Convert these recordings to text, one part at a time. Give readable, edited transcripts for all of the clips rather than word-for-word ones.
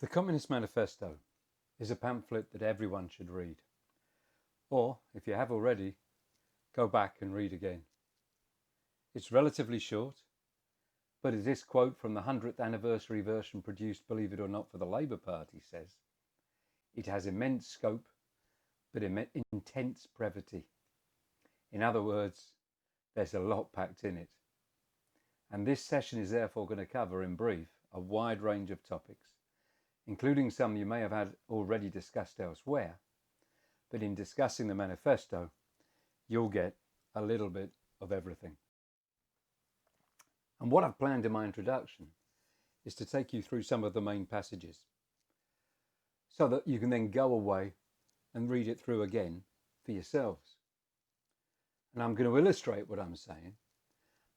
The Communist Manifesto is a pamphlet that everyone should read. Or, if you have already, go back and read again. It's relatively short, but as this quote from the 100th anniversary version produced, believe it or not, for the Labour Party says, it has immense scope, but intense brevity. In other words, there's a lot packed in it. And this session is therefore going to cover, in brief, a wide range of topics, including some you may have had already discussed elsewhere, but in discussing the manifesto, you'll get a little bit of everything. And what I've planned in my introduction is to take you through some of the main passages, so that you can then go away and read it through again for yourselves. And I'm going to illustrate what I'm saying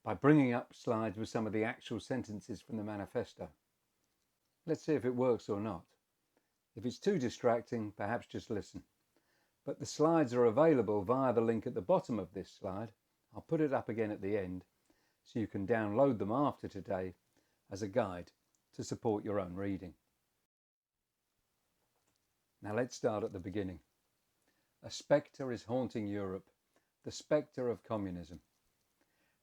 by bringing up slides with some of the actual sentences from the manifesto. Let's see if it works or not. If it's too distracting, perhaps just listen. But the slides are available via the link at the bottom of this slide. I'll put it up again at the end, so you can download them after today as a guide to support your own reading. Now let's start at the beginning. A spectre is haunting Europe, the spectre of communism.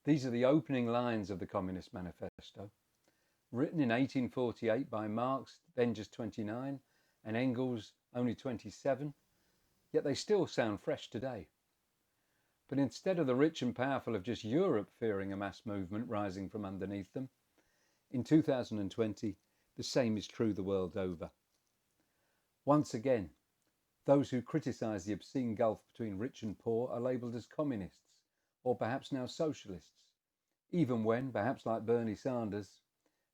These are the opening lines of the Communist Manifesto, written in 1848 by Marx, then just 29, and Engels, only 27, yet they still sound fresh today. But instead of the rich and powerful of just Europe fearing a mass movement rising from underneath them, in 2020, the same is true the world over. Once again, those who criticise the obscene gulf between rich and poor are labelled as communists, or perhaps now socialists, even when, perhaps like Bernie Sanders,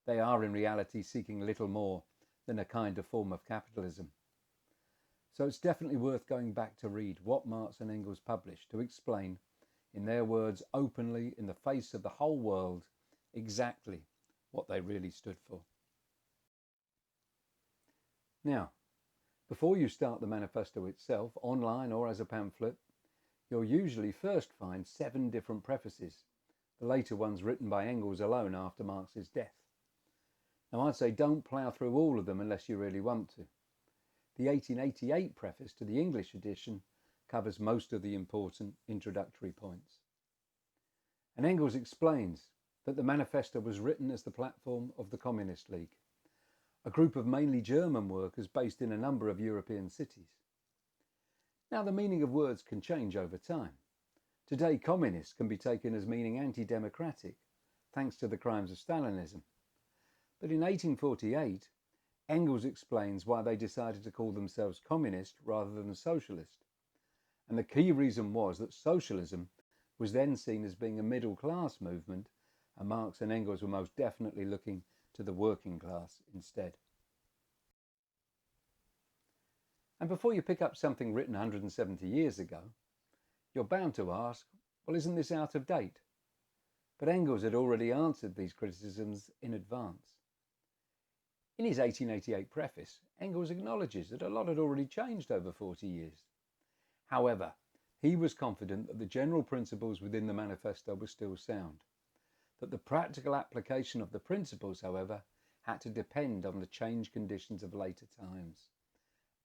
they are in reality seeking little more than a kinder form of capitalism. So it's definitely worth going back to read what Marx and Engels published to explain, in their words, openly in the face of the whole world, exactly what they really stood for. Now, before you start the manifesto itself, online or as a pamphlet, you'll usually first find 7 different prefaces, the later ones written by Engels alone after Marx's death. Now I'd say don't plough through all of them unless you really want to. The 1888 preface to the English edition covers most of the important introductory points. And Engels explains that the manifesto was written as the platform of the Communist League, a group of mainly German workers based in a number of European cities. Now the meaning of words can change over time. Today communist can be taken as meaning anti-democratic, thanks to the crimes of Stalinism. But in 1848, Engels explains why they decided to call themselves communist rather than socialist. And the key reason was that socialism was then seen as being a middle class movement, and Marx and Engels were most definitely looking to the working class instead. And before you pick up something written 170 years ago, you're bound to ask, well, isn't this out of date? But Engels had already answered these criticisms in advance. In his 1888 preface, Engels acknowledges that a lot had already changed over 40 years. However, he was confident that the general principles within the manifesto were still sound, that the practical application of the principles, however, had to depend on the changed conditions of later times.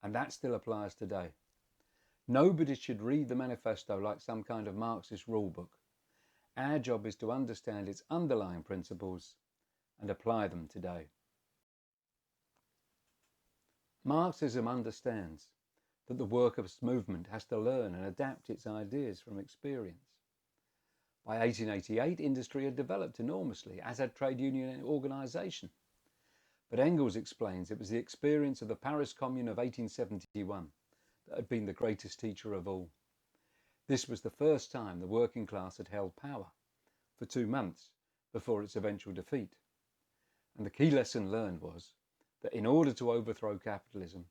And that still applies today. Nobody should read the manifesto like some kind of Marxist rulebook. Our job is to understand its underlying principles and apply them today. Marxism understands that the workers' movement has to learn and adapt its ideas from experience. By 1888, industry had developed enormously, as had trade union organisation. But Engels explains it was the experience of the Paris Commune of 1871 that had been the greatest teacher of all. This was the first time the working class had held power, for 2 months before its eventual defeat. And the key lesson learned was that in order to overthrow capitalism,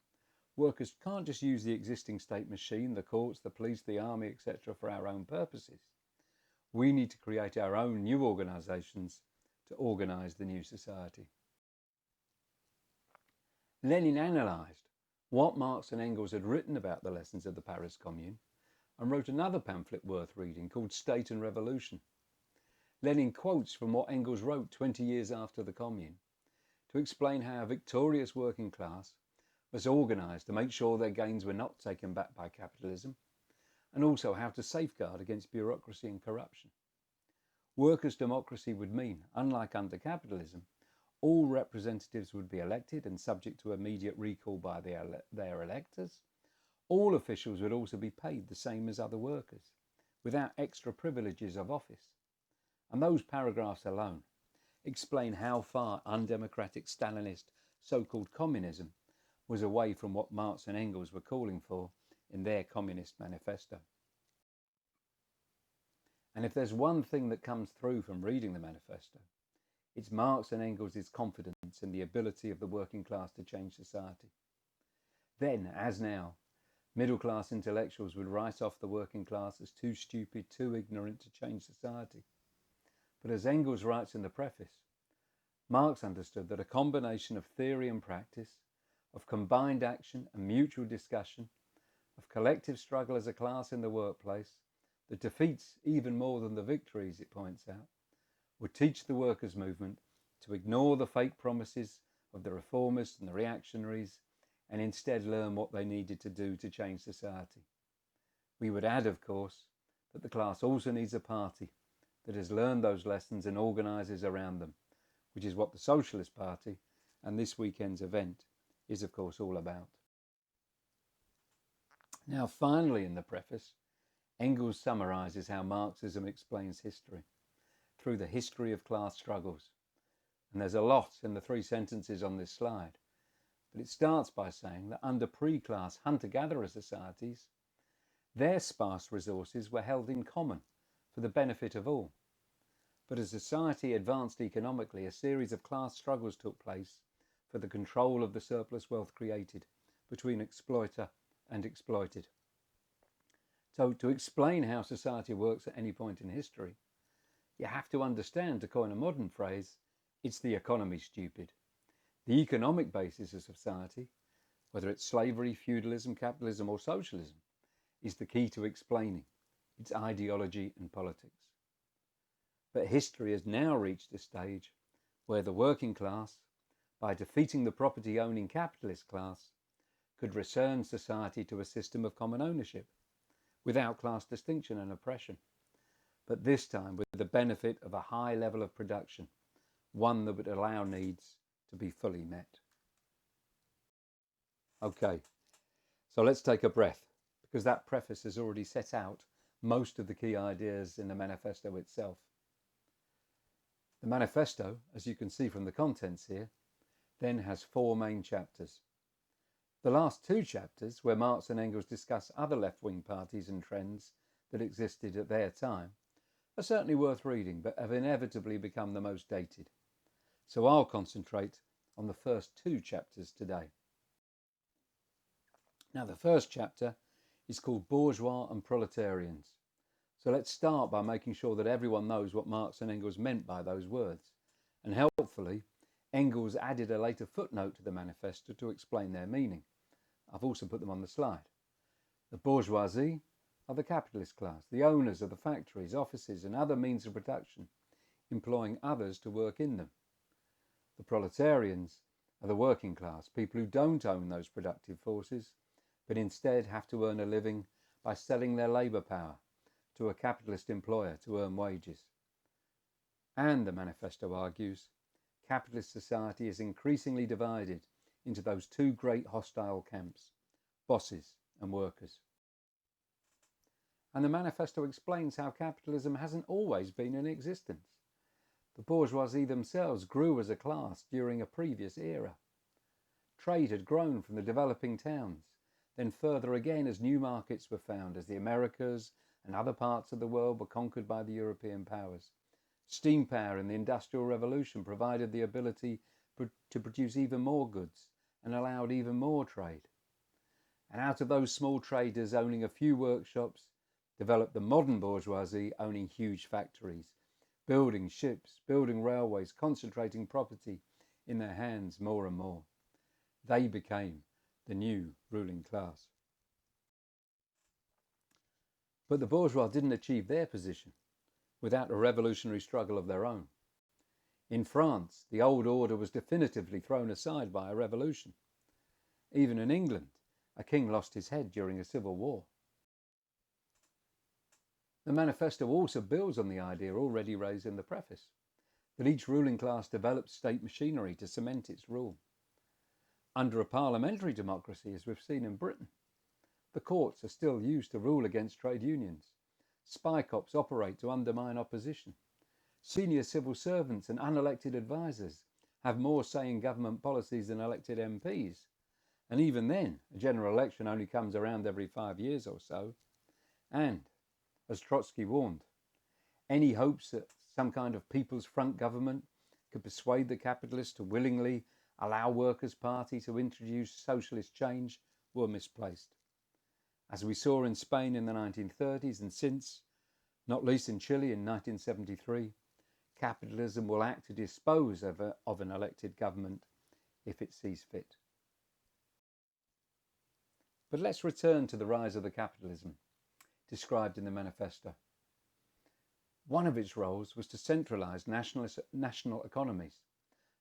workers can't just use the existing state machine, the courts, the police, the army, etc. for our own purposes. We need to create our own new organisations to organise the new society. Lenin analysed what Marx and Engels had written about the lessons of the Paris Commune and wrote another pamphlet worth reading called State and Revolution. Lenin quotes from what Engels wrote 20 years after the Commune, to explain how a victorious working class was organised to make sure their gains were not taken back by capitalism, and also how to safeguard against bureaucracy and corruption. Workers' democracy would mean, unlike under capitalism, all representatives would be elected and subject to immediate recall by their electors. All officials would also be paid the same as other workers, without extra privileges of office. And those paragraphs alone explain how far undemocratic Stalinist so-called communism was away from what Marx and Engels were calling for in their Communist Manifesto. And if there's one thing that comes through from reading the manifesto, it's Marx and Engels' confidence in the ability of the working class to change society. Then, as now, middle-class intellectuals would write off the working class as too stupid, too ignorant to change society. But as Engels writes in the preface, Marx understood that a combination of theory and practice, of combined action and mutual discussion, of collective struggle as a class in the workplace, that defeats even more than the victories, it points out, would teach the workers' movement to ignore the fake promises of the reformists and the reactionaries and instead learn what they needed to do to change society. We would add, of course, that the class also needs a party that has learned those lessons and organises around them, which is what the Socialist Party and this weekend's event is, of course, all about. Now, finally, in the preface, Engels summarises how Marxism explains history through the history of class struggles. And there's a lot in the 3 sentences on this slide, but it starts by saying that under pre-class hunter-gatherer societies, their sparse resources were held in common for the benefit of all. But as society advanced economically, a series of class struggles took place for the control of the surplus wealth created between exploiter and exploited. So to explain how society works at any point in history, you have to understand, to coin a modern phrase, it's the economy, stupid. The economic basis of society, whether it's slavery, feudalism, capitalism or socialism, is the key to explaining its ideology and politics. But history has now reached a stage where the working class, by defeating the property-owning capitalist class, could return society to a system of common ownership, without class distinction and oppression, but this time with the benefit of a high level of production, one that would allow needs to be fully met. Okay, so let's take a breath, because that preface has already set out most of the key ideas in the manifesto itself. The manifesto, as you can see from the contents here, then has 4 main chapters. The last 2 chapters, where Marx and Engels discuss other left-wing parties and trends that existed at their time, are certainly worth reading, but have inevitably become the most dated. So I'll concentrate on the first 2 chapters today. Now, the first chapter is called Bourgeois and Proletarians. So let's start by making sure that everyone knows what Marx and Engels meant by those words. And helpfully, Engels added a later footnote to the manifesto to explain their meaning. I've also put them on the slide. The bourgeoisie are the capitalist class, the owners of the factories, offices and other means of production, employing others to work in them. The proletarians are the working class, people who don't own those productive forces, but instead have to earn a living by selling their labour power to a capitalist employer to earn wages. And, the manifesto argues, capitalist society is increasingly divided into those 2 great hostile camps, bosses and workers. And the manifesto explains how capitalism hasn't always been in existence. The bourgeoisie themselves grew as a class during a previous era. Trade had grown from the developing towns, then further again as new markets were found, as the Americas and other parts of the world were conquered by the European powers. Steam power and the Industrial Revolution provided the ability to produce even more goods and allowed even more trade. And out of those small traders owning a few workshops, developed the modern bourgeoisie owning huge factories, building ships, building railways, concentrating property in their hands more and more. They became the new ruling class. But the bourgeois didn't achieve their position without a revolutionary struggle of their own. In France, the old order was definitively thrown aside by a revolution. Even in England, a king lost his head during a civil war. The manifesto also builds on the idea already raised in the preface, that each ruling class develops state machinery to cement its rule. Under a parliamentary democracy, as we've seen in Britain, the courts are still used to rule against trade unions. Spy cops operate to undermine opposition. Senior civil servants and unelected advisors have more say in government policies than elected MPs. And even then, a general election only comes around every 5 years or so. And, as Trotsky warned, any hopes that some kind of People's Front government could persuade the capitalists to willingly allow Workers' Party to introduce socialist change were misplaced. As we saw in Spain in the 1930s and since, not least in Chile in 1973, capitalism will act to dispose of an elected government if it sees fit. But let's return to the rise of the capitalism described in the manifesto. One of its roles was to centralize national economies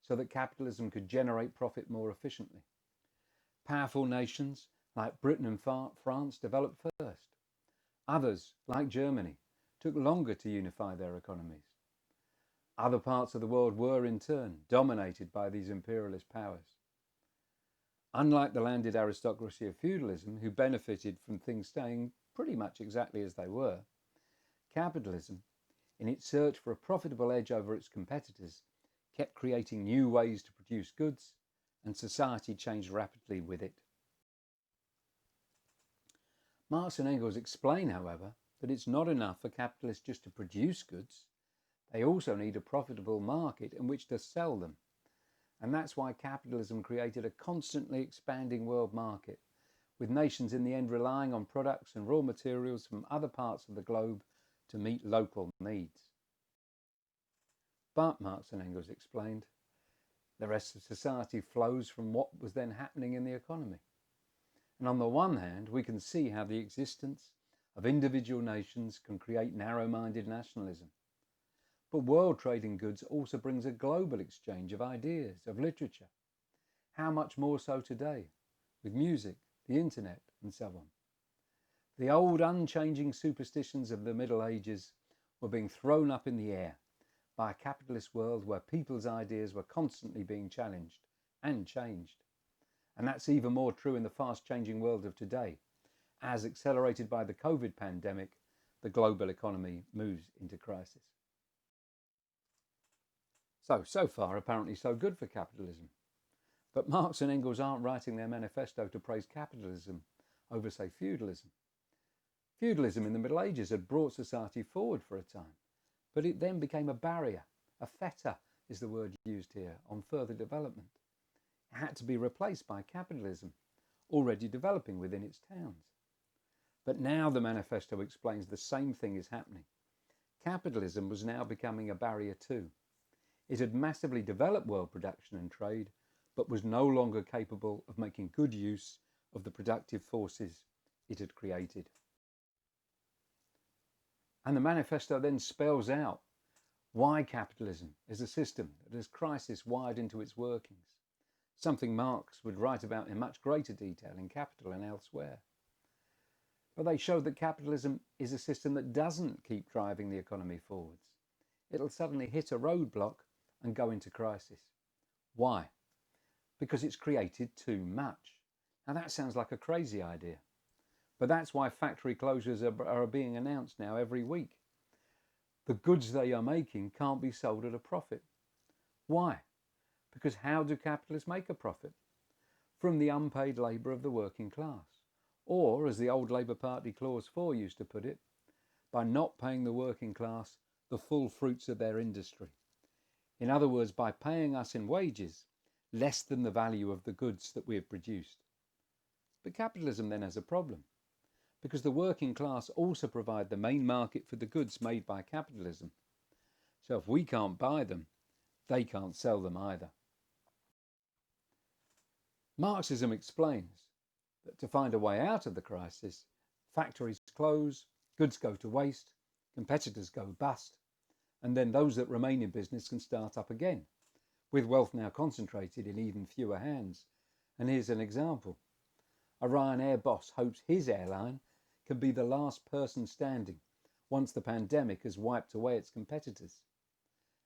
so that capitalism could generate profit more efficiently. Powerful nations like Britain and France developed first. Others, like Germany, took longer to unify their economies. Other parts of the world were, in turn, dominated by these imperialist powers. Unlike the landed aristocracy of feudalism, who benefited from things staying pretty much exactly as they were, capitalism, in its search for a profitable edge over its competitors, kept creating new ways to produce goods, and society changed rapidly with it. Marx and Engels explain, however, that it's not enough for capitalists just to produce goods. They also need a profitable market in which to sell them. And that's why capitalism created a constantly expanding world market, with nations in the end relying on products and raw materials from other parts of the globe to meet local needs. But, Marx and Engels explained, the rest of society flows from what was then happening in the economy. And on the one hand, we can see how the existence of individual nations can create narrow-minded nationalism. But world trade in goods also brings a global exchange of ideas, of literature. How much more so today, with music, the internet, and so on. The old unchanging superstitions of the Middle Ages were being thrown up in the air by a capitalist world where people's ideas were constantly being challenged and changed. And that's even more true in the fast-changing world of today, as accelerated by the COVID pandemic, the global economy moves into crisis. So far, apparently so good for capitalism. But Marx and Engels aren't writing their manifesto to praise capitalism over, say, feudalism. Feudalism in the Middle Ages had brought society forward for a time, but it then became a barrier, a fetter is the word used here, on further development. It had to be replaced by capitalism, already developing within its towns. But now the manifesto explains the same thing is happening. Capitalism was now becoming a barrier too. It had massively developed world production and trade, but was no longer capable of making good use of the productive forces it had created. And the manifesto then spells out why capitalism is a system that has crisis wired into its workings, something Marx would write about in much greater detail in Capital and elsewhere. But they show that capitalism is a system that doesn't keep driving the economy forwards. It'll suddenly hit a roadblock and go into crisis. Why? Because it's created too much. Now that sounds like a crazy idea, but that's why factory closures are being announced now every week. The goods they are making can't be sold at a profit. Why? Because how do capitalists make a profit? From the unpaid labour of the working class. Or, as the old Labour Party Clause 4 used to put it, by not paying the working class the full fruits of their industry. In other words, by paying us in wages less than the value of the goods that we have produced. But capitalism then has a problem, because the working class also provide the main market for the goods made by capitalism. So if we can't buy them, they can't sell them either. Marxism explains that to find a way out of the crisis, factories close, goods go to waste, competitors go bust, and then those that remain in business can start up again, with wealth now concentrated in even fewer hands. And here's an example. A Ryanair boss hopes his airline can be the last person standing once the pandemic has wiped away its competitors.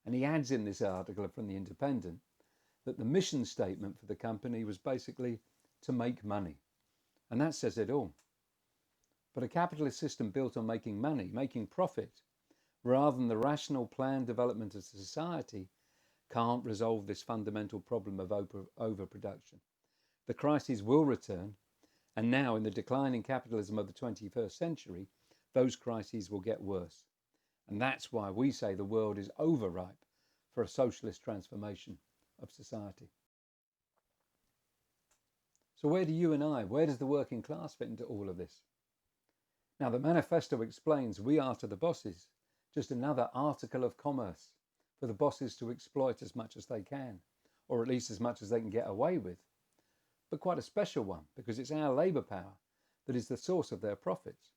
And he adds in this article from The Independent that the mission statement for the company was basically to make money. And that says it all. But a capitalist system built on making money, making profit, rather than the rational planned development of society, can't resolve this fundamental problem of overproduction. The crises will return, and now in the declining capitalism of the 21st century, those crises will get worse. And that's why we say the world is overripe for a socialist transformation of society. So where does the working class fit into all of this? Now, the manifesto explains we are to the bosses just another article of commerce for the bosses to exploit as much as they can, or at least as much as they can get away with, but quite a special one because it's our labour power that is the source of their profits.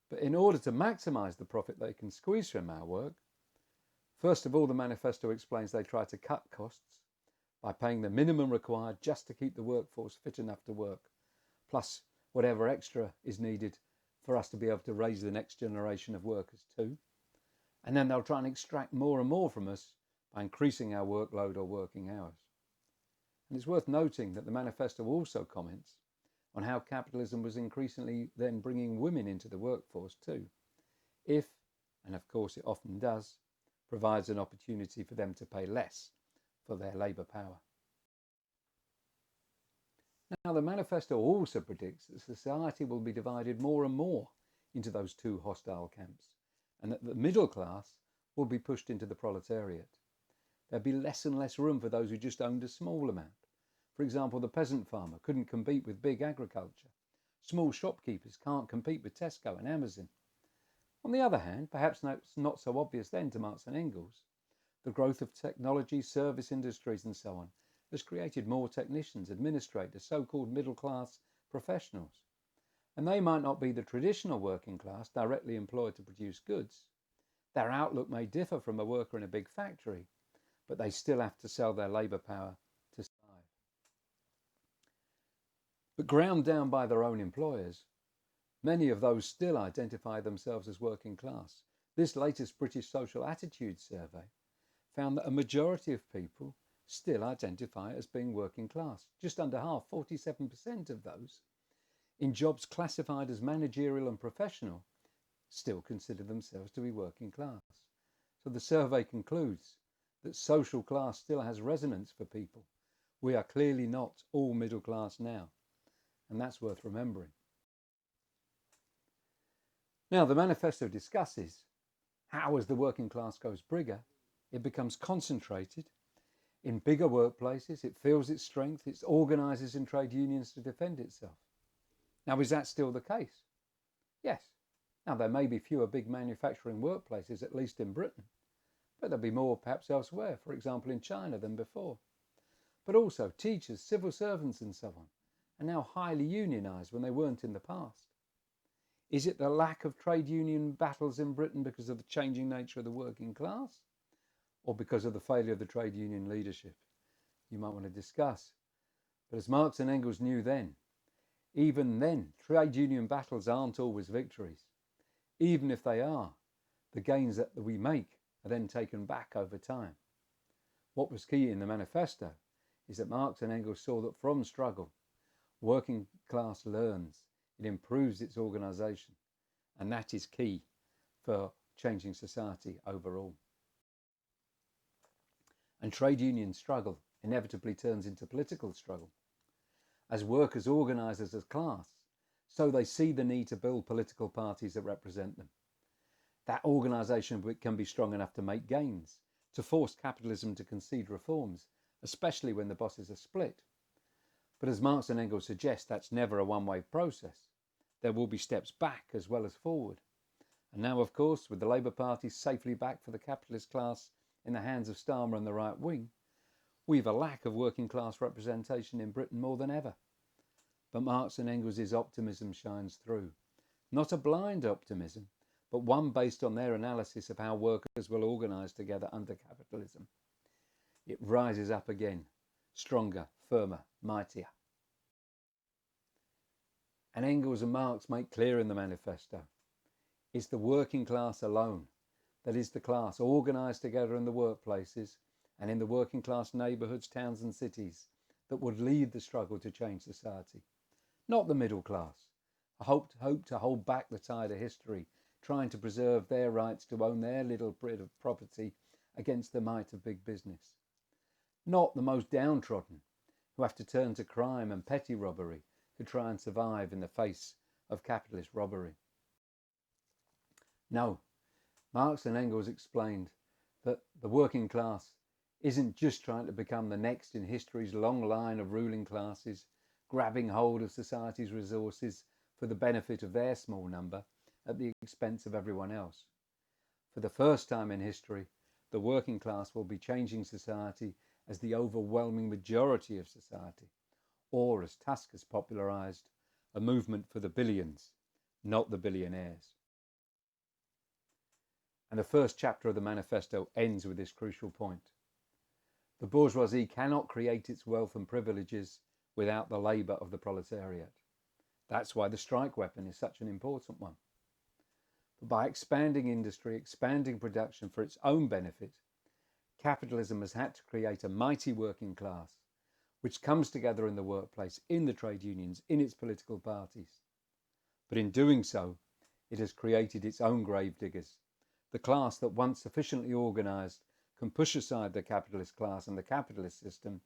But in order to maximise the profit they can squeeze from our work, first of all, the manifesto explains they try to cut costs by paying the minimum required just to keep the workforce fit enough to work, plus whatever extra is needed for us to be able to raise the next generation of workers too. And then they'll try and extract more and more from us by increasing our workload or working hours. And it's worth noting that the manifesto also comments on how capitalism was increasingly then bringing women into the workforce too, if, and of course it often does, provides an opportunity for them to pay less for their labour power. Now, the manifesto also predicts that society will be divided more and more into those two hostile camps, and that the middle class will be pushed into the proletariat. There'll be less and less room for those who just owned a small amount. For example, the peasant farmer couldn't compete with big agriculture. Small shopkeepers can't compete with Tesco and Amazon. On the other hand, perhaps not so obvious then to Marx and Engels, the growth of technology, service industries and so on has created more technicians, administrators, so-called middle-class professionals. And they might not be the traditional working class directly employed to produce goods. Their outlook may differ from a worker in a big factory, but they still have to sell their labour power to survive. But ground down by their own employers, many of those still identify themselves as working class. This latest British Social Attitudes Survey found that a majority of people still identify as being working class. Just under half, 47% of those in jobs classified as managerial and professional still consider themselves to be working class. So the survey concludes that social class still has resonance for people. We are clearly not all middle class now, and that's worth remembering. Now, the manifesto discusses how, as the working class goes bigger, it becomes concentrated in bigger workplaces, it feels its strength, it organises in trade unions to defend itself. Now, is that still the case? Yes. Now, there may be fewer big manufacturing workplaces, at least in Britain, but there'll be more perhaps elsewhere, for example in China, than before. But also teachers, civil servants and so on are now highly unionised when they weren't in the past. Is it the lack of trade union battles in Britain because of the changing nature of the working class? Or because of the failure of the trade union leadership? You might want to discuss. But as Marx and Engels knew then, even then, trade union battles aren't always victories. Even if they are, the gains that we make are then taken back over time. What was key in the manifesto is that Marx and Engels saw that from struggle, working class learns, it improves its organisation, and that is key for changing society overall. And trade union struggle inevitably turns into political struggle. As workers organise as a class, so they see the need to build political parties that represent them. That organisation can be strong enough to make gains, to force capitalism to concede reforms, especially when the bosses are split. But as Marx and Engels suggest, that's never a one-way process. There will be steps back as well as forward. And now, of course, with the Labour Party safely back for the capitalist class in the hands of Starmer and the right wing, we've a lack of working class representation in Britain more than ever. But Marx and Engels' optimism shines through. Not a blind optimism, but one based on their analysis of how workers will organise together under capitalism. It rises up again, stronger, firmer, mightier. And Engels and Marx make clear in the manifesto, it's the working class alone, that is the class organised together in the workplaces and in the working class neighbourhoods, towns and cities, that would lead the struggle to change society. Not the middle class, hope to hold back the tide of history, trying to preserve their rights to own their little bit of property against the might of big business. Not the most downtrodden, who have to turn to crime and petty robbery to try and survive in the face of capitalist robbery. No, Marx and Engels explained that the working class isn't just trying to become the next in history's long line of ruling classes, grabbing hold of society's resources for the benefit of their small number at the expense of everyone else. For the first time in history, the working class will be changing society as the overwhelming majority of society, or as Tusk has popularised, a movement for the billions, not the billionaires. And the first chapter of the manifesto ends with this crucial point. The bourgeoisie cannot create its wealth and privileges without the labour of the proletariat. That's why the strike weapon is such an important one. But by expanding industry, expanding production for its own benefit, capitalism has had to create a mighty working class, which comes together in the workplace, in the trade unions, in its political parties. But in doing so, it has created its own gravediggers, the class that once sufficiently organised can push aside the capitalist class and the capitalist system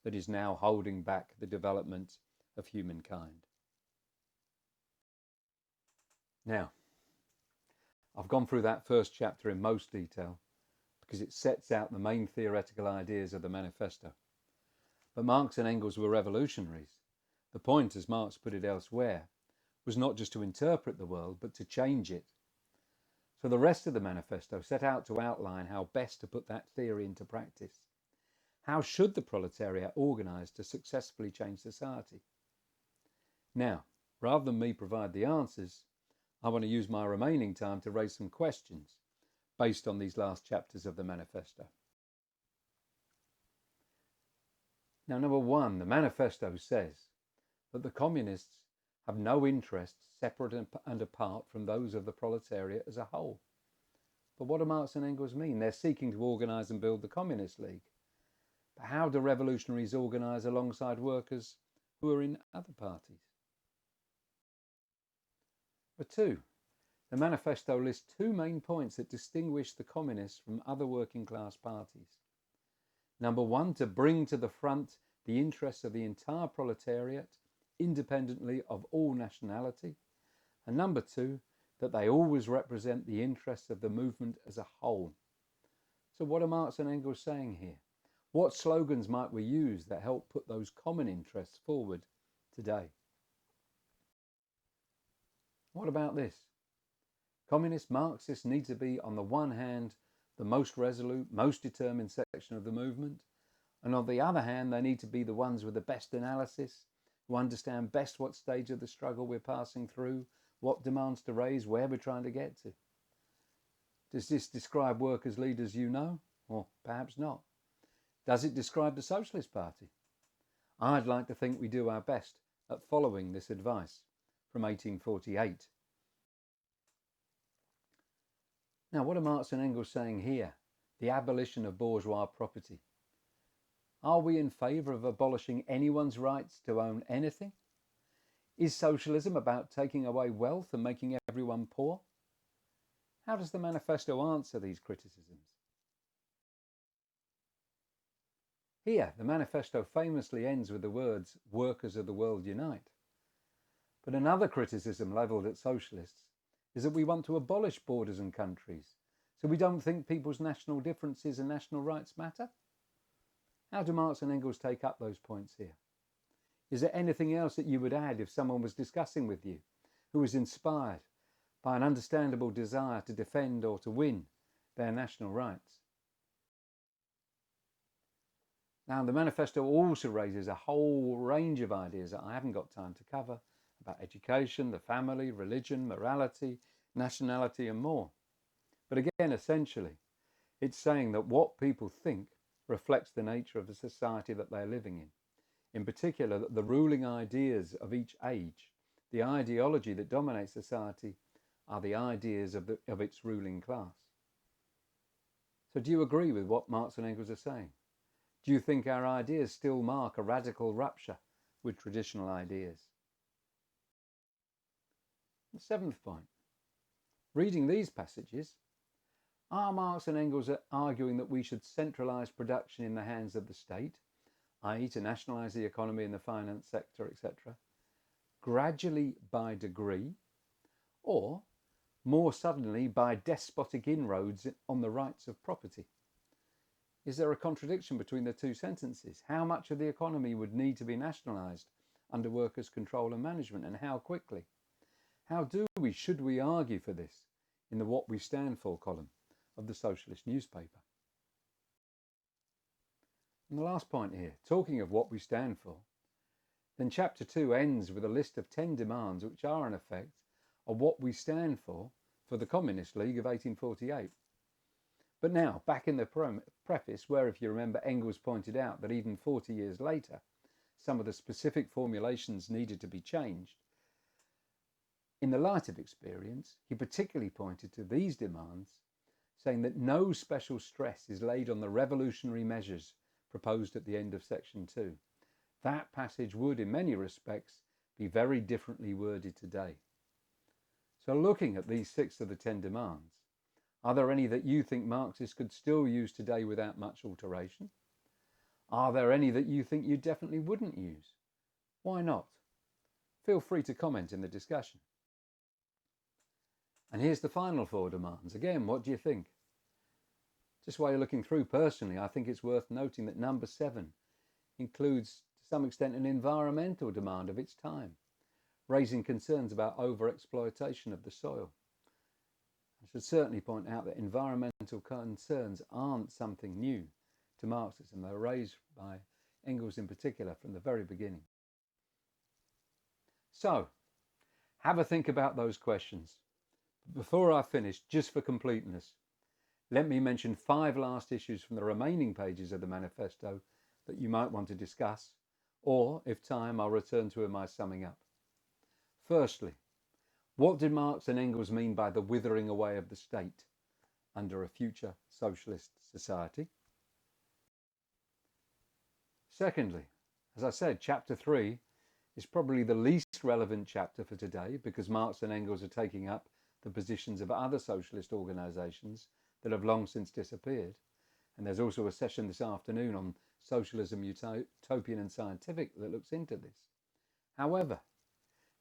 that is now holding back the development of humankind. Now, I've gone through that first chapter in most detail because it sets out the main theoretical ideas of the manifesto. But Marx and Engels were revolutionaries. The point, as Marx put it elsewhere, was not just to interpret the world, but to change it. So the rest of the manifesto set out to outline how best to put that theory into practice. How should the proletariat organise to successfully change society? Now, rather than me provide the answers, I want to use my remaining time to raise some questions based on these last chapters of the manifesto. Now, number one, the manifesto says that the communists have no interests separate and apart from those of the proletariat as a whole. But what do Marx and Engels mean? They're seeking to organise and build the Communist League. But how do revolutionaries organise alongside workers who are in other parties? But two, the manifesto lists two main points that distinguish the communists from other working class parties. Number one, to bring to the front the interests of the entire proletariat, independently of all nationality. And number two, that they always represent the interests of the movement as a whole. So what are Marx and Engels saying here? What slogans might we use that help put those common interests forward today? What about this? Communist Marxists need to be, on the one hand, the most resolute, most determined section of the movement, and on the other hand, they need to be the ones with the best analysis, who understand best what stage of the struggle we're passing through, what demands to raise, where we're trying to get to. Does this describe workers' leaders you know? Or perhaps not. Does it describe the Socialist Party? I'd like to think we do our best at following this advice from 1848. Now, what are Marx and Engels saying here? The abolition of bourgeois property. Are we in favour of abolishing anyone's rights to own anything? Is socialism about taking away wealth and making everyone poor? How does the manifesto answer these criticisms? Here, the manifesto famously ends with the words, "Workers of the world unite." But another criticism levelled at socialists is that we want to abolish borders and countries, so we don't think people's national differences and national rights matter. How do Marx and Engels take up those points here? Is there anything else that you would add if someone was discussing with you who was inspired by an understandable desire to defend or to win their national rights? Now, the manifesto also raises a whole range of ideas that I haven't got time to cover about education, the family, religion, morality, nationality and more. But again, essentially, it's saying that what people think reflects the nature of the society that they're living in. In particular, that the ruling ideas of each age, the ideology that dominates society, are the ideas of its ruling class. So do you agree with what Marx and Engels are saying? Do you think our ideas still mark a radical rupture with traditional ideas? The seventh point. Reading these passages, are Marx and Engels arguing that we should centralise production in the hands of the state, i.e. to nationalise the economy and the finance sector, etc., gradually by degree, or more suddenly by despotic inroads on the rights of property? Is there a contradiction between the two sentences? How much of the economy would need to be nationalised under workers' control and management, and how quickly? How should we argue for this in the What We Stand For column of the Socialist newspaper? And the last point here, talking of what we stand for, then chapter 2 ends with a list of 10 demands which are in effect of what we stand for the Communist League of 1848. But now, back in the preface, where, if you remember, Engels pointed out that even 40 years later, some of the specific formulations needed to be changed, in the light of experience, he particularly pointed to these demands, saying that no special stress is laid on the revolutionary measures proposed at the end of section 2. That passage would, in many respects, be very differently worded today. So looking at these 6 of the 10 demands, are there any that you think Marxists could still use today without much alteration? Are there any that you think you definitely wouldn't use? Why not? Feel free to comment in the discussion. And here's the final 4 demands. Again, what do you think? Just while you're looking through, personally, I think it's worth noting that number 7 includes, to some extent, an environmental demand of its time, raising concerns about overexploitation of the soil. I should certainly point out that environmental concerns aren't something new to Marxism. They're raised by Engels in particular from the very beginning. So, have a think about those questions. Before I finish, just for completeness, let me mention 5 last issues from the remaining pages of the manifesto that you might want to discuss, or, if time, I'll return to in my summing up. Firstly, what did Marx and Engels mean by the withering away of the state under a future socialist society? Secondly, as I said, chapter 3 is probably the least relevant chapter for today because Marx and Engels are taking up the positions of other socialist organisations that have long since disappeared. And there's also a session this afternoon on socialism, utopian and scientific, that looks into this. However,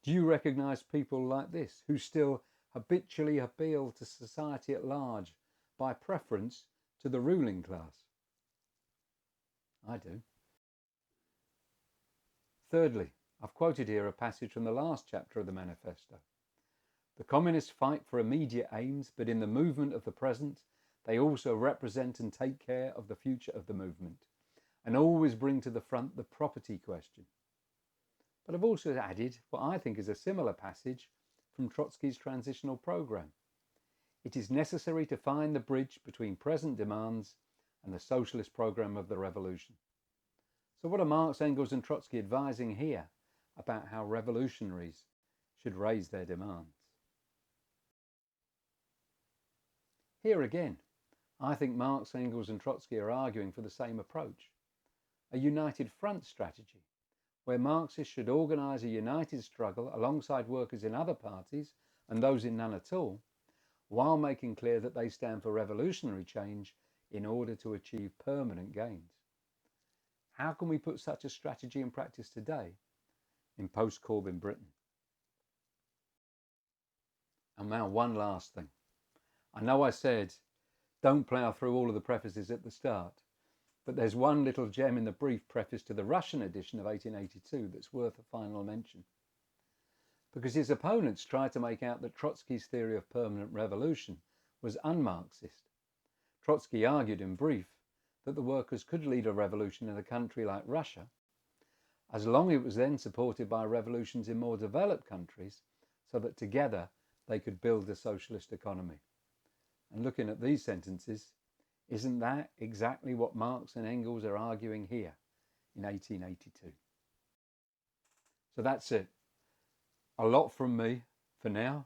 do you recognise people like this who still habitually appeal to society at large by preference to the ruling class? I do. Thirdly, I've quoted here a passage from the last chapter of the manifesto. The communists fight for immediate aims, but in the movement of the present, they also represent and take care of the future of the movement, and always bring to the front the property question. But I've also added what I think is a similar passage from Trotsky's transitional program. It is necessary to find the bridge between present demands and the socialist program of the revolution. So what are Marx, Engels and Trotsky advising here about how revolutionaries should raise their demands? Here again, I think Marx, Engels and Trotsky are arguing for the same approach, a united front strategy, where Marxists should organise a united struggle alongside workers in other parties and those in none at all, while making clear that they stand for revolutionary change in order to achieve permanent gains. How can we put such a strategy in practice today in post-Corbyn Britain? And now one last thing. I know I said don't plough through all of the prefaces at the start, but there's one little gem in the brief preface to the Russian edition of 1882 that's worth a final mention. Because his opponents tried to make out that Trotsky's theory of permanent revolution was un-Marxist. Trotsky argued in brief that the workers could lead a revolution in a country like Russia, as long as it was then supported by revolutions in more developed countries, so that together they could build a socialist economy. And looking at these sentences, isn't that exactly what Marx and Engels are arguing here in 1882? So that's it. A lot from me for now.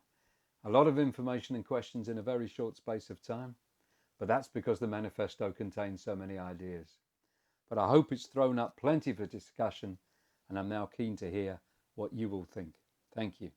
A lot of information and questions in a very short space of time. But that's because the manifesto contains so many ideas. But I hope it's thrown up plenty for discussion, and I'm now keen to hear what you will think. Thank you.